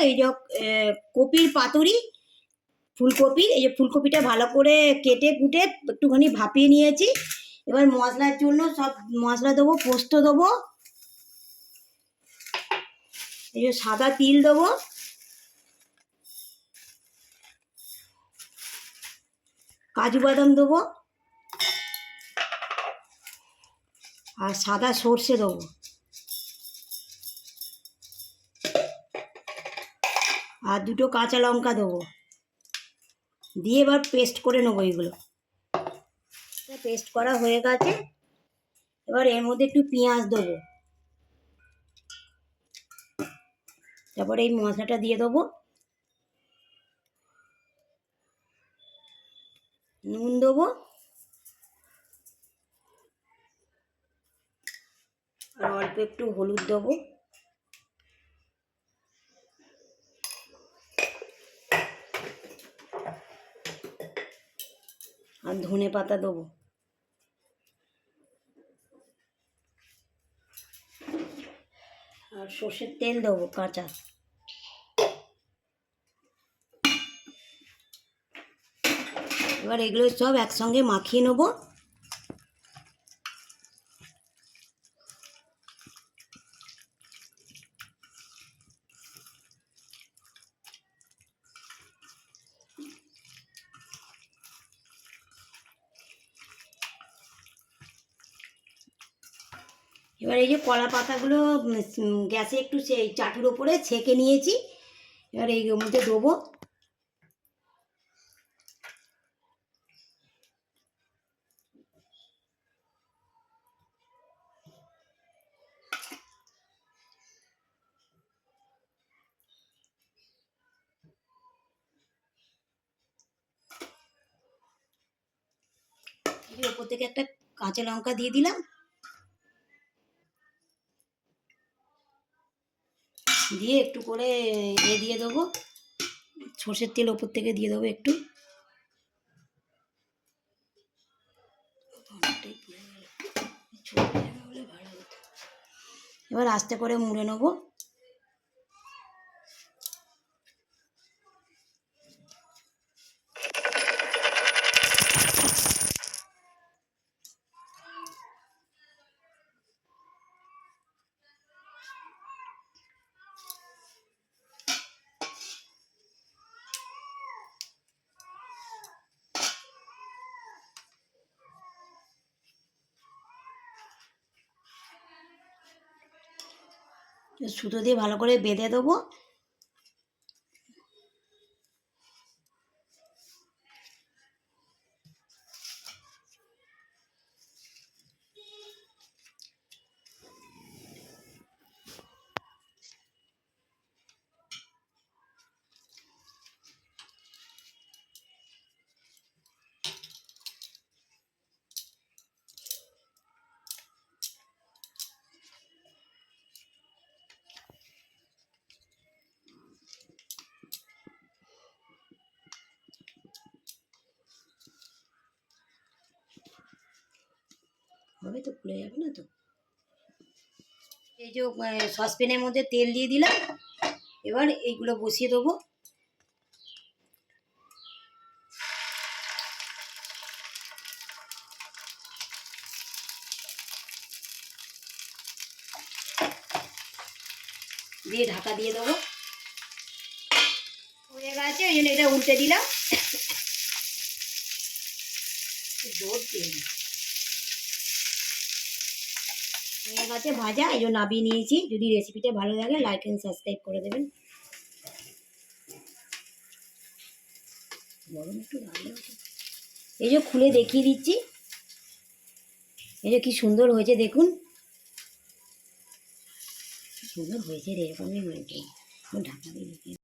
এই যে কপির পাতুরি, ফুলকপির, এই যে ফুলকপিটা ভালো করে কেটে কুটে একটুখানি ভাপিয়ে নিয়েছি। এবার মশলার জন্য সব মশলা দেবো। পোস্ত দেবো, এই যে সাদা তিল দেবো, কাজু বাদাম দেবো, আর সাদা সর্ষে দেবো, আর দুটো কাঁচা লঙ্কা দেবো, দিয়ে এবার পেস্ট করে নেবো। এইগুলো পেস্ট করা হয়ে গেছে। এবার এর মধ্যে একটু পেঁয়াজ দেবো, তারপরে এই মশলাটা দিয়ে দেবো, নুন দেবো, আর অল্প একটু হলুদ দেবো, আর ধনে পাতা দেবো, আর সর্ষের তেল দেবো কাঁচা। এবার এগুলো সব একসঙ্গে মাখিয়ে নেবো। এবার এই যে কলা পাতাগুলো গ্যাসে একটু সেই চাটুর ওপরে ছেঁকে নিয়েছি, এবার এই মধ্যে দেবো। ওপর থেকে একটা কাঁচা লঙ্কা দিয়ে দিলাম, দিয়ে একটু করে দিয়ে দেবো, সর্ষের তেল ওপর থেকে দিয়ে দেবো একটু। এবার আস্তে করে মুড়ে নেবো। সুতো দিয়ে ভালো করে বেঁধে দেবো। হবে তো, খুলে যাবে না তো। এই যে সসপ্যানের মধ্যে তেল দিয়ে দিলাম, এবার এইগুলো বসিয়ে দেবো। দিয়ে ঢাকা দিয়ে দেবো। হয়ে গেছে, ওই জন্য এটা উল্টে দিলাম। জোর দিয়ে হয়ে গেছে ভাজা, এই জন্য নামিয়ে নিয়েছি। যদি রেসিপিটা ভালো লাগে লাইক অ্যান্ড সাবস্ক্রাইব করে দেবেন। এই যে খুলে দেখিয়ে দিচ্ছি, এই যে কি সুন্দর হয়েছে দেখুন, সুন্দর হয়েছে রে, এরকমই হয়েছে। ঢাকা দিয়ে